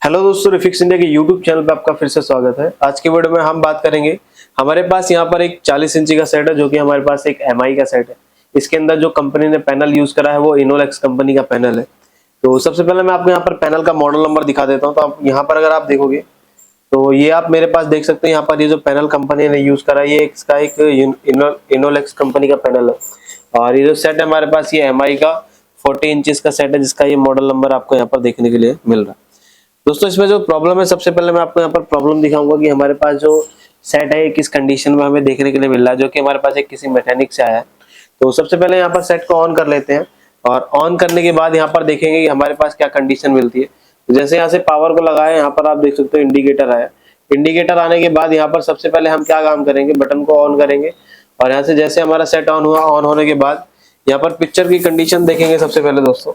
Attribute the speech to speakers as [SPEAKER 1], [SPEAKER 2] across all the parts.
[SPEAKER 1] Hello दोस्तों, refix India के YouTube channel पे आपका फिर से स्वागत है। आज की वीडियो में हम बात करेंगे, हमारे पास यहाँ पर एक 40 इंची का सेट है जो कि हमारे पास एक एमआई का सेट है। इसके अंदर जो कंपनी ने पैनल यूज करा है वो इनोलेक्स कंपनी का पैनल है। तो सबसे पहले मैं आपको यहाँ पर पैनल का मॉडल नंबर दिखा देता हूँ। तो आप यहाँ पर अगर आप देखोगे तो ये आप मेरे पास देख सकते हैं। यहाँ पर ये जो पैनल कंपनी ने यूज करा है ये इसका एक इनोलेक्स कंपनी का पैनल है। और ये जो सेट है हमारे पास ये एमआई का 40 इंचेस का सेट है, जिसका ये मॉडल नंबर आपको यहाँ पर देखने के लिए मिल रहा है। दोस्तों इसमें जो प्रॉब्लम है, सबसे पहले मैं आपको यहाँ पर प्रॉब्लम दिखाऊंगा कि हमारे पास जो सेट है किस कंडीशन में हमें देखने के लिए मिल रहा है, जो कि हमारे पास एक किसी मैकेनिक से आया है। तो सबसे पहले यहाँ पर सेट को ऑन कर लेते हैं और ऑन करने के बाद यहाँ पर देखेंगे कि हमारे पास क्या कंडीशन मिलती है। तो जैसे यहाँ से पावर को लगाए, यहाँ पर आप देख सकते हो इंडिकेटर आया। इंडिकेटर आने के बाद यहाँ पर सबसे पहले हम क्या काम करेंगे, बटन को ऑन करेंगे और यहाँ से जैसे हमारा सेट ऑन हुआ, ऑन होने के बाद यहाँ पर पिक्चर की कंडीशन देखेंगे सबसे पहले दोस्तों।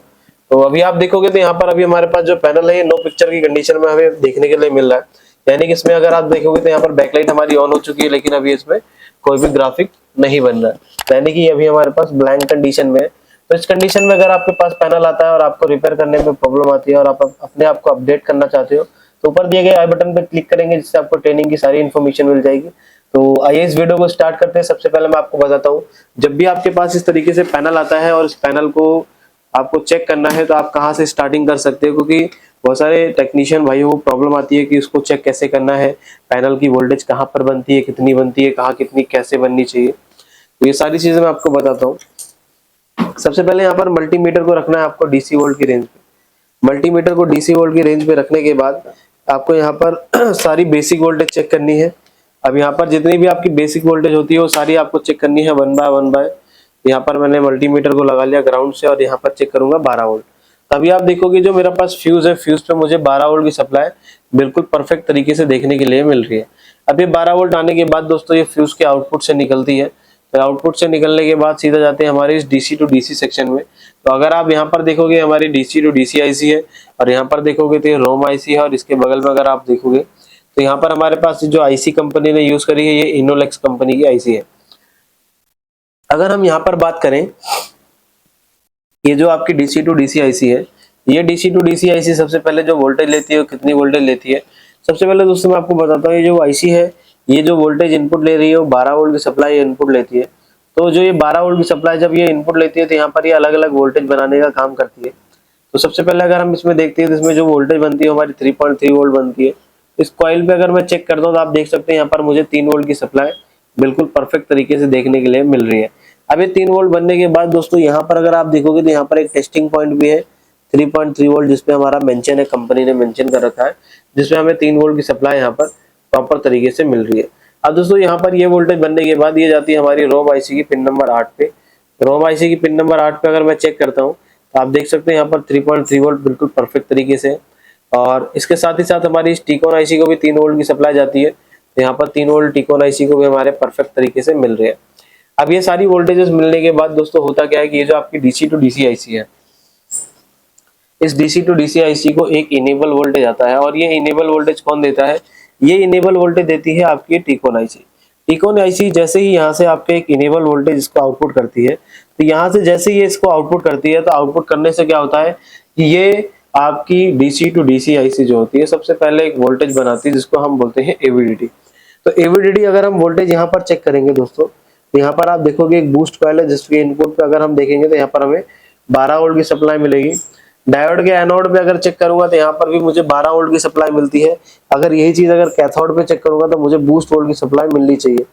[SPEAKER 1] तो अभी आप देखोगे तो यहाँ पर अभी हमारे पास जो पैनल है ये नो पिक्चर की कंडीशन में हमें देखने के लिए मिल रहा है। यानी कि इसमें अगर आप देखोगे तो यहाँ पर बैकलाइट हमारी ऑन हो चुकी है, लेकिन अभी इसमें कोई भी ग्राफिक नहीं बन रहा है, यानी कि अभी हमारे पास ब्लैंक कंडीशन में है। तो इस कंडीशन में अगर आपके पास पैनल आता है और आपको रिपेयर करने में प्रॉब्लम आती है और आप अपने आप को अपडेट करना चाहते हो तो ऊपर दिए गए आई बटन पर क्लिक करेंगे, जिससे आपको ट्रेनिंग की सारी इन्फॉर्मेशन मिल जाएगी। तो आइए इस वीडियो को स्टार्ट करते हैं। सबसे पहले मैं आपको बताता हूँ, जब भी आपके पास इस तरीके से पैनल आता है और इस पैनल को आपको चेक करना है तो आप कहाँ से स्टार्टिंग कर सकते हो, क्योंकि बहुत सारे टेक्नीशियन भाइयों को प्रॉब्लम आती है कि इसको चेक कैसे करना है, पैनल की वोल्टेज कहाँ पर बनती है, कितनी बनती है, कहाँ कितनी कैसे बननी चाहिए। तो ये सारी चीजें मैं आपको बताता हूँ। सबसे पहले यहाँ पर मल्टीमीटर को रखना है आपको डीसी वोल्ट की रेंज पे। मल्टीमीटर को डीसी वोल्ट की रेंज पे रखने के बाद आपको यहाँ पर सारी बेसिक वोल्टेज चेक करनी है। अब यहाँ पर जितनी भी आपकी बेसिक वोल्टेज होती है वो सारी आपको चेक करनी है वन बाय। यहाँ पर मैंने मल्टीमीटर को लगा लिया ग्राउंड से और यहाँ पर चेक करूंगा 12 वोल्ट। तभी आप देखोगे जो मेरा पास फ्यूज है, फ्यूज पे मुझे 12 वोल्ट की सप्लाई बिल्कुल परफेक्ट तरीके से देखने के लिए मिल रही है। अब ये 12 वोल्ट आने के बाद दोस्तों ये फ्यूज के आउटपुट से निकलती है। तो आउटपुट से निकलने के बाद सीधा जाते हैं हमारे इस डीसी टू डीसी सेक्शन में। तो अगर आप यहाँ पर देखोगे हमारी डीसी टू डीसी आईसी है और यहाँ पर देखोगे तो ये रोम आईसी है, और इसके बगल में अगर आप देखोगे तो यहाँ पर हमारे पास जो आईसी कंपनी ने यूज करी है ये इनोलेक्स कंपनी की आईसी है। अगर हम यहाँ पर बात करें, ये जो आपकी डीसी टू डीसी आईसी है, ये डीसी टू डीसी आईसी सबसे पहले जो वोल्टेज लेती है, कितनी वोल्टेज लेती है सबसे पहले दोस्तों मैं आपको बताता हूँ। ये जो आईसी है ये जो वोल्टेज इनपुट ले रही है वो 12 वोल्ट की सप्लाई इनपुट लेती है। तो जो ये 12 वोल्ट की सप्लाई जब ये इनपुट लेती है तो यहाँ पर ये अलग अलग वोल्टेज बनाने का काम करती है। तो सबसे पहले अगर हम इसमें देखते हैं तो इसमें जो वोल्टेज बनती है हमारी 3.3 वोल्ट बनती है। इस कॉइल पे अगर मैं चेक करता हूँ तो आप देख सकते हैं यहाँ पर मुझे 3 वोल्ट की सप्लाई बिल्कुल परफेक्ट तरीके से देखने के लिए मिल रही है। अब ये 3 वोल्ट बनने के बाद दोस्तों यहाँ पर अगर आप देखोगे तो यहाँ पर एक टेस्टिंग पॉइंट भी है 3.3 वोल्ट, जिसपे हमारा मेंशन है, कंपनी ने मेंशन कर रखा है, जिसमें हमें 3 वोल्ट की सप्लाई यहाँ पर प्रॉपर तरीके से मिल रही है। अब दोस्तों यहाँ पर ये वोल्टेज बनने के बाद ये जाती है हमारी रोम आईसी की पिन नंबर 8 पे। रोम आईसी की पिन नंबर 8 पे अगर मैं चेक करता हूँ तो आप देख सकते हैं यहाँ पर 3.3 वोल्ट बिल्कुल परफेक्ट तरीके से। और इसके साथ ही साथ हमारी इस टीकॉन आईसी को भी 3 वोल्ट की सप्लाई जाती है। तो यहाँ पर 3 वोल्ट टीकॉन आईसी को भी हमारे परफेक्ट तरीके से मिल रहे हैं। अब ये सारी वोल्टेजेस मिलने के बाद दोस्तों होता क्या है कि ये जो आपकी डीसी टू डीसी आईसी है, इस डीसी टू डीसी आईसी को एक इनेबल वोल्टेज आता है। और ये इनेबल वोल्टेज कौन देता है, ये इनेबल वोल्टेज देती है आपकी टीकॉन आईसी। टीकॉन आईसी जैसे ही यहाँ से आपके एक इनेबल वोल्टेज इसको आउटपुट करती है, तो यहाँ से जैसे ये इसको आउटपुट करती है तो आउटपुट करने से क्या होता है कि ये आपकी डीसी टू डीसी आईसी जो होती है सबसे पहले एक वोल्टेज बनाती है जिसको हम बोलते हैं एवीडीटी। तो एवीडीटी अगर हम वोल्टेज यहाँ पर चेक करेंगे दोस्तों तो यहाँ पर आप देखोगे एक बूस्ट कॉइल है जिसके इनपुट पे अगर हम देखेंगे तो यहाँ पर हमें 12 वोल्ट की सप्लाई मिलेगी। डायोड के एनोड पे अगर चेक करूंगा तो यहाँ पर भी मुझे 12 वोल्ट की सप्लाई मिलती है। अगर यही चीज अगर कैथोड पे चेक करूंगा तो मुझे बूस्ट वोल्ट की सप्लाई मिलनी चाहिए।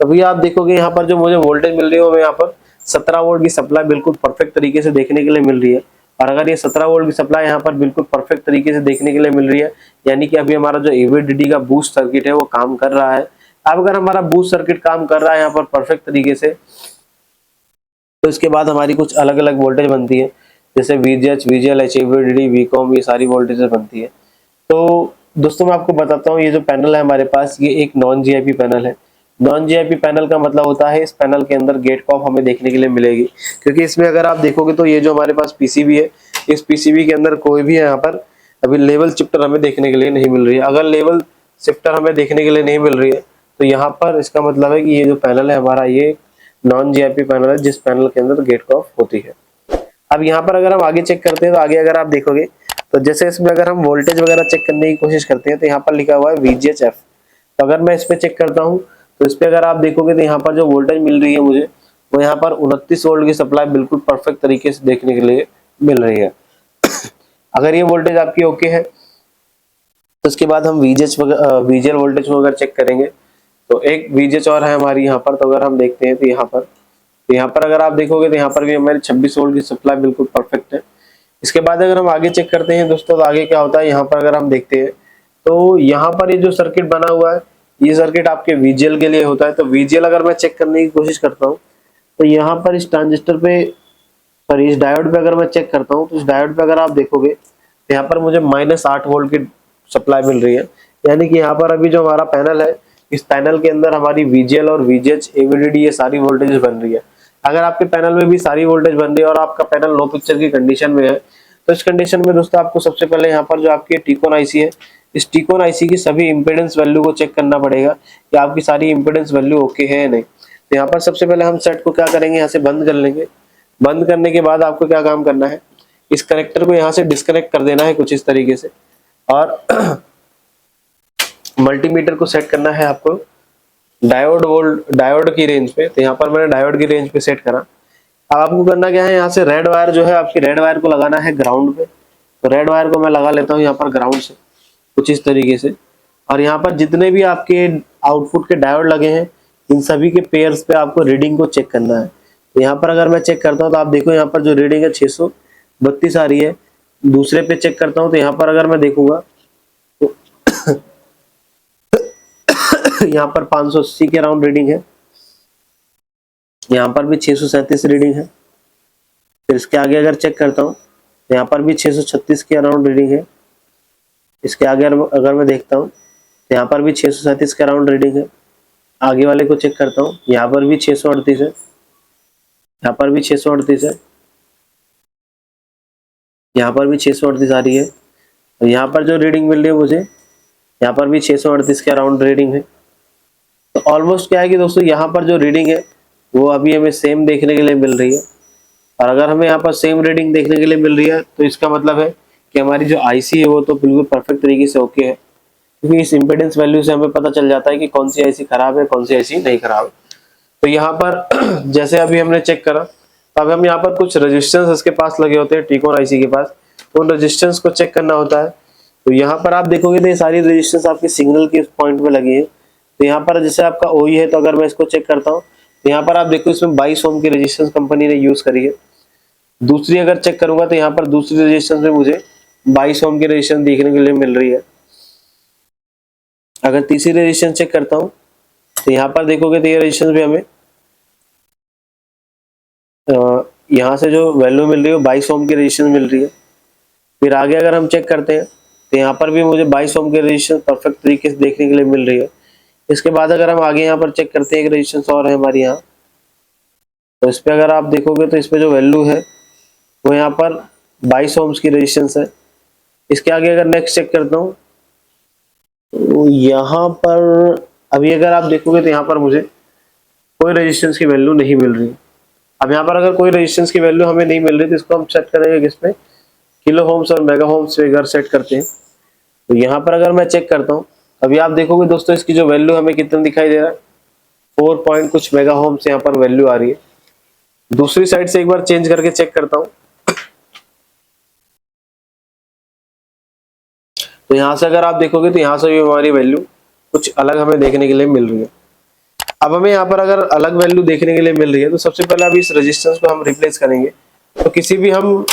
[SPEAKER 1] तभी आप देखोगे यहाँ पर जो मुझे वोल्टेज मिल रही है वो यहाँ पर 17 वोल्ट की सप्लाई बिल्कुल परफेक्ट तरीके से देखने के लिए मिल रही है। और अगर ये 17 वोल्ट की सप्लाई यहाँ पर बिल्कुल परफेक्ट तरीके से देखने के लिए मिल रही है, यानी कि अभी हमारा जो एवीडीटी का बूस्ट सर्किट है वो काम कर रहा है। अब अगर हमारा बूस्ट सर्किट काम कर रहा है यहाँ पर परफेक्ट तरीके से, तो इसके बाद हमारी कुछ अलग अलग वोल्टेज बनती है, जैसे वीजीएच, वीजीएलएच, एवीडीटी, वीकॉम, ये सारी वोल्टेजेस बनती है। तो दोस्तों मैं आपको बताता हूँ, ये जो पैनल है हमारे पास ये एक नॉन जीआईपी पैनल है। नॉन जीआईपी पैनल का मतलब होता है इस पैनल के अंदर गेट कॉफ हमें देखने के लिए मिलेगी, क्योंकि इसमें अगर आप देखोगे तो ये जो हमारे पास पीसीबी है, इस पीसीबी के अंदर कोई भी यहाँ पर अभी लेवल शिफ्टर हमें देखने के लिए नहीं मिल रही है। अगर लेवल शिफ्टर हमें देखने के लिए नहीं मिल रही है तो यहाँ पर इसका मतलब है कि ये जो पैनल है हमारा ये नॉन जीआईपी पैनल है, जिस पैनल के अंदर गेट कॉफ होती है। अब यहाँ पर अगर हम आगे चेक करते हैं तो आगे अगर आप देखोगे तो जैसे इसमें अगर हम वोल्टेज वगैरह चेक करने की कोशिश करते हैं तो यहाँ पर लिखा हुआ है VGHF। तो अगर मैं इस पे चेक करता हूँ तो इस पे अगर आप देखोगे तो यहाँ पर जो वोल्टेज मिल रही है मुझे, वो यहाँ पर 29 वोल्ट की सप्लाई बिल्कुल परफेक्ट तरीके से देखने के लिए मिल रही है। अगर ये वोल्टेज आपकी ओके है तो उसके बाद हम VGL वोल्टेज को अगर चेक करेंगे तो एक VGH और है हमारी यहाँ पर। तो अगर हम देखते हैं तो यहाँ पर अगर आप देखोगे तो यहाँ पर भी हमारी 26 वोल्ट की सप्लाई बिल्कुल परफेक्ट है। इसके बाद अगर हम आगे चेक करते हैं दोस्तों तो आगे क्या होता है, यहाँ पर अगर हम देखते हैं तो यहाँ पर ये जो सर्किट बना हुआ है, ये सर्किट आपके VGL के लिए होता है। तो VGL अगर मैं चेक करने की कोशिश करता हूँ तो यहाँ पर इस ट्रांजिस्टर पे, सॉरी इस डायोड पे अगर मैं चेक करता हूँ तो इस डायोड पे अगर आप देखोगे तो यहाँ पर मुझे -8 वोल्ट की सप्लाई मिल रही है। यानी कि यहाँ पर अभी जो हमारा पैनल है, इस पैनल के अंदर हमारी VGL और VGH AVDD ये सारी वोल्टेज बन रही है। अगर आपके पैनल में भी सारी वोल्टेज बन रही है और आपका पैनल लो पिक्चर की कंडीशन में है तो इस कंडीशन में दोस्तों आपको सबसे पहले यहाँ पर जो आपकी टिकोन आईसी है, इस टिकोन आईसी की सभी इंपेडेंस वैल्यू को चेक करना पड़ेगा कि आपकी सारी इंपेडेंस वैल्यू ओके है या नहीं। तो यहाँ पर सबसे पहले हम सेट को क्या करेंगे, यहाँ से बंद कर लेंगे। बंद करने के बाद आपको क्या काम करना है, इस कनेक्टर को यहाँ से डिस्कनेक्ट कर देना है कुछ इस तरीके से, और मल्टीमीटर को सेट करना है आपको डायोड की रेंज पे। तो यहाँ पर मैंने डायोड की रेंज पे सेट करा। अब आपको करना क्या है, यहाँ से रेड वायर जो है आपकी रेड वायर को लगाना है ग्राउंड पे। तो रेड वायर को मैं लगा लेता हूँ यहाँ पर ग्राउंड से कुछ इस तरीके से, और यहाँ पर जितने भी आपके आउटपुट के डायोड लगे हैं इन सभी के पेयर्स पे आपको रीडिंग को चेक करना है। तो यहाँ पर अगर मैं चेक करता हूँ तो आप देखो यहाँ पर जो रीडिंग है 632 आ रही है। दूसरे पे चेक करता हूँ तो यहाँ पर अगर मैं देखूंगा तो यहाँ पर 580 के अराउंड रीडिंग है, यहाँ पर भी 637 रीडिंग है। फिर इसके आगे अगर चेक करता हूँ तो यहाँ पर भी 636 के अराउंड रीडिंग है। इसके आगे अगर मैं देखता हूँ तो यहाँ पर भी 637 के अराउंड रीडिंग है। आगे वाले को चेक करता हूँ, यहाँ पर भी 638 है, यहाँ पर भी 638 है, यहाँ पर भी 638 आ रही है। और यहाँ पर जो रीडिंग मिल रही है मुझे, यहाँ पर भी 638 के अराउंड रीडिंग है। तो ऑलमोस्ट क्या है कि दोस्तों यहाँ पर जो रीडिंग है वो अभी हमें सेम देखने के लिए मिल रही है। और अगर हमें यहाँ पर सेम रीडिंग देखने के लिए मिल रही है तो इसका मतलब है कि हमारी जो आईसी है वो तो बिल्कुल परफेक्ट तरीके से ओके है, क्योंकि इस इम्पीडेंस वैल्यू से हमें पता चल जाता है कि कौन सी आईसी खराब है, कौन सी आईसी नहीं खराब है। तो यहाँ पर जैसे अभी हमने चेक करा, अब हम यहाँ पर कुछ रेजिस्टेंस इसके पास लगे होते हैं टिकोन आईसी के पास, तो उन रेजिस्टेंस को चेक करना होता है। तो यहाँ पर आप देखोगे तो ये सारी रेजिस्टेंस आपके सिग्नल के पॉइंट पे लगी है। तो यहाँ पर जैसे आपका ओई है, तो अगर मैं इसको चेक करता हूँ तो यहाँ पर आप देखो इसमें 22 ओम की रेजिस्टेंस कंपनी ने यूज करी है। दूसरी अगर चेक करूंगा तो यहाँ पर दूसरी रेजिस्टेंस में मुझे 22 ओम की रेजिस्टेंस देखने के लिए मिल रही है। अगर तीसरी रेजिस्टेंस चेक करता हूँ तो यहाँ पर देखोगे तो ये रेजिस्टेंस भी हमें यहाँ से जो वैल्यू मिल रही है 22 ओम की रेजिस्टेंस मिल रही है। फिर आगे अगर हम चेक करते हैं तो यहाँ पर भी मुझे 22 ओम की रेजिस्टेंस परफेक्ट तरीके से देखने के लिए मिल रही है। इसके बाद अगर हम आगे यहाँ पर चेक करते हैं, एक रेजिस्टेंस और है हमारी यहाँ, तो इस पे अगर आप देखोगे तो इस पे जो वैल्यू है वो यहाँ पर 22 ओम्स की रेजिस्टेंस है। इसके आगे अगर नेक्स्ट चेक करता हूँ तो यहाँ पर अभी अगर आप देखोगे तो यहाँ पर मुझे कोई रेजिस्टेंस की वैल्यू नहीं मिल रही। अब यहाँ पर अगर कोई रेजिस्टेंस की वैल्यू हमें नहीं मिल रही तो इसको हम सेट करेंगे किसमें, किलो ओम्स और मेगा ओम्स पे अगर सेट करते हैं। तो यहाँ पर अगर मैं चेक करता हूँ, अभी आप देखोगे दोस्तों इसकी जो वैल्यू हमें कितना दिखाई दे रहा है, 4 पॉइंट कुछ मेगा ओम्स यहाँ पर वैल्यू आ रही है। दूसरी साइड से एक बार चेंज करके चेक करता हूँ तो यहाँ से अगर आप देखोगे तो यहाँ से भी हमारी वैल्यू कुछ अलग हमें देखने के लिए मिल रही है। अब हमें यहाँ पर अगर अलग वैल्यू देखने के लिए मिल रही है तो सबसे पहले अभी इस रेजिस्टेंस को हम रिप्लेस करेंगे। तो किसी भी हम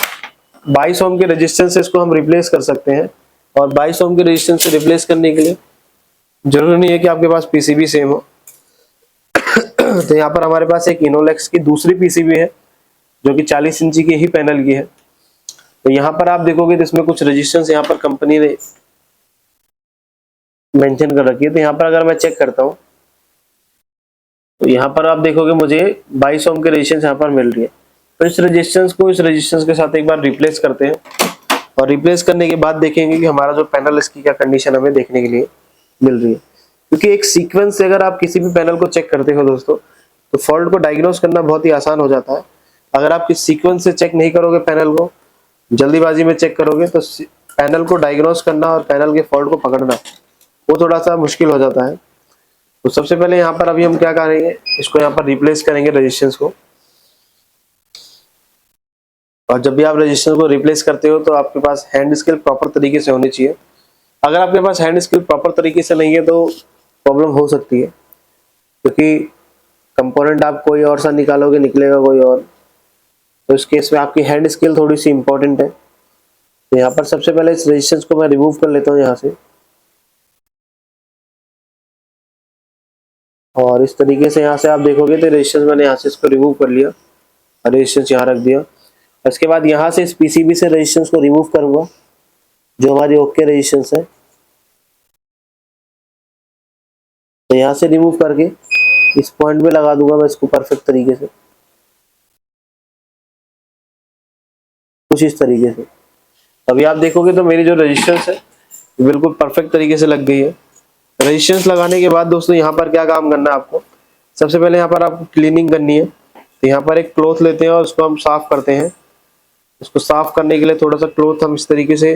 [SPEAKER 1] 22 ओम के रेजिस्टेंस से इसको हम रिप्लेस कर सकते हैं, और 22 ओम के रेजिस्टेंस से रिप्लेस करने के लिए जरूरी नहीं है कि आपके पास पीसीबी सेम हो। तो यहाँ पर हमारे पास एक इनोलेक्स की दूसरी पीसीबी है जो कि 40 इंची की ही पैनल की है। तो यहाँ पर आप देखोगे तो इसमें कुछ रेजिस्टेंस यहाँ पर कंपनी ने मेंशन कर रखी है। तो यहाँ पर अगर मैं चेक करता हूँ तो यहाँ पर आप देखोगे मुझे 22 ओम के रेजिस्टेंस यहाँ पर मिल रही है। तो इस रेजिस्टेंस को इस रेजिस्टेंस के साथ एक बार रिप्लेस करते हैं, और रिप्लेस करने के बाद देखेंगे कि हमारा जो पैनल इसकी क्या कंडीशन हमें देखने के लिए मिल रही है। क्योंकि एक सीक्वेंस से अगर आप किसी भी पैनल को चेक करते हो दोस्तों तो फॉल्ट को डायग्नोस करना बहुत ही आसान हो जाता है। अगर आप किस सीक्वेंस से चेक नहीं करोगे पैनल को, जल्दीबाजी में चेक करोगे तो पैनल को डायग्नोस करना और पैनल के फॉल्ट को पकड़ना वो थोड़ा सा मुश्किल हो जाता है। तो सबसे पहले यहाँ पर अभी हम क्या करेंगे, इसको यहाँ पर रिप्लेस करेंगे रेजिस्टेंस को। और जब भी आप रेजिस्टेंस को रिप्लेस करते हो तो आपके पास हैंड स्केल प्रॉपर तरीके से होनी चाहिए। अगर आपके पास हैंड स्केल प्रॉपर तरीके से नहीं है तो प्रॉब्लम हो सकती है, क्योंकि कंपोनेंट आप कोई और सा निकालोगे निकलेगा कोई और। तो इस केस में आपकी हैंड स्केल थोड़ी सी इंपॉर्टेंट है। तो यहाँ पर सबसे पहले इस रेजिस्टेंस को मैं रिमूव कर लेता हूँ यहाँ से, और इस तरीके से यहाँ से आप देखोगे तो रेजिस्टेंस मैंने यहाँ से इसको रिमूव कर लिया और रेजिस्टेंस यहाँ रख दिया। इसके बाद यहाँ से इस पीसीबी से रेजिस्टेंस को रिमूव करूंगा जो हमारी ओके रेजिस्टेंस है। तो यहाँ से रिमूव करके इस पॉइंट पे लगा दूंगा मैं इसको परफेक्ट तरीके से, कुछ इस तरीके से। अभी आप देखोगे तो मेरी जो रेजिस्टेंस है बिल्कुल परफेक्ट तरीके से लग गई है। रेजिस्टेंस लगाने के बाद दोस्तों यहाँ पर क्या काम करना है आपको, सबसे पहले यहाँ पर आपको क्लीनिंग करनी है। तो यहाँ पर एक क्लॉथ लेते हैं और उसको हम साफ करते हैं। इसको साफ करने के लिए थोड़ा सा क्लॉथ हम इस तरीके से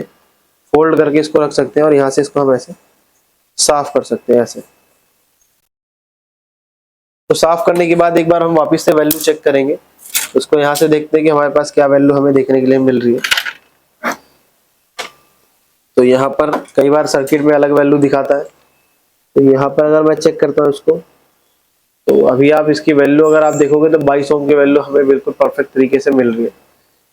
[SPEAKER 1] फोल्ड करके इसको रख सकते हैं और यहाँ से इसको हम ऐसे साफ कर सकते हैं ऐसे। तो साफ करने के बाद एक बार हम वापस से वैल्यू चेक करेंगे। उसको यहाँ से देखते हैं कि हमारे पास क्या वैल्यू हमें देखने के लिए मिल रही है। तो यहाँ पर कई बार सर्किट में अलग वैल्यू दिखाता है। तो यहाँ पर अगर मैं चेक करता हूँ इसको, तो अभी आप इसकी वैल्यू अगर आप देखोगे तो 22 ओम की वैल्यू हमें बिल्कुल परफेक्ट तरीके से मिल रही है।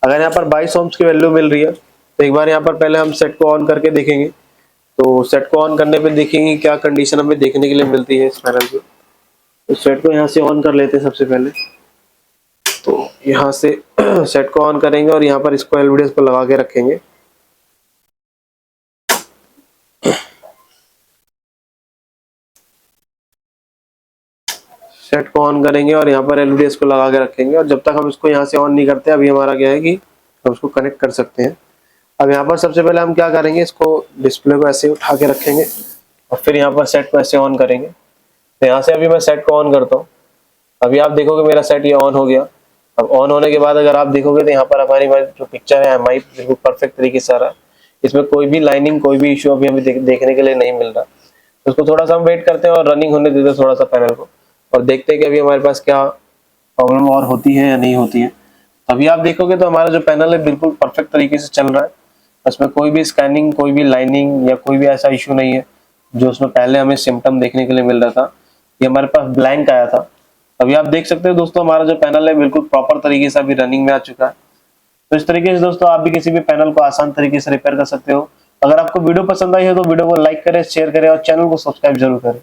[SPEAKER 1] अगर यहाँ पर 22 ओम्स की वैल्यू मिल रही है तो एक बार यहाँ पर पहले हम सेट को ऑन करके देखेंगे। तो सेट को ऑन करने पे देखेंगे क्या कंडीशन हमें देखने के लिए मिलती है इस पैनल की। तो सेट को यहाँ से ऑन कर लेते हैं सबसे पहले। तो यहाँ से सेट को ऑन करेंगे और यहाँ पर इसको एलवीडीएस पर लगा के रखेंगे। सेट को ऑन करेंगे और यहाँ पर एलवीडीएस को लगा के रखेंगे, और जब तक हम इसको यहाँ से ऑन नहीं करते अभी हमारा क्या है कि हम उसको कनेक्ट कर सकते हैं। अब यहाँ पर सबसे पहले हम क्या करेंगे, इसको डिस्प्ले को ऐसे उठा के रखेंगे और फिर यहाँ पर सेट को ऐसे ऑन करेंगे। तो यहाँ से अभी मैं सेट को ऑन करता हूँ। अभी आप देखोगे मेरा सेट ये ऑन हो गया। अब ऑन होने के बाद अगर आप देखोगे तो यहाँ पर हमारी जो पिक्चर है एमआई बिल्कुल परफेक्ट तरीके से आ रहा है। इसमें कोई भी लाइनिंग कोई भी इशू अभी हमें देखने के लिए नहीं मिल रहा। तो उसको थोड़ा सा हम वेट करते हैं और रनिंग होने देते हैं थोड़ा सा पैनल को, और देखते हैं कि अभी हमारे पास क्या प्रॉब्लम और होती है या नहीं होती है। अभी आप देखोगे तो हमारा जो पैनल है बिल्कुल परफेक्ट तरीके से चल रहा है। उसमें कोई भी स्कैनिंग कोई भी लाइनिंग या कोई भी ऐसा इशू नहीं है जो उसमें पहले हमें सिम्टम देखने के लिए मिल रहा था। ये हमारे पास ब्लैंक आया था। अभी आप देख सकते हो दोस्तों हमारा जो पैनल है बिल्कुल प्रॉपर तरीके से अभी रनिंग में आ चुका है। तो इस तरीके से दोस्तों आप भी किसी भी पैनल को आसान तरीके से रिपेयर कर सकते हो। अगर आपको वीडियो पसंद आई है तो वीडियो को लाइक करें, शेयर करें और चैनल को सब्सक्राइब जरूर करें।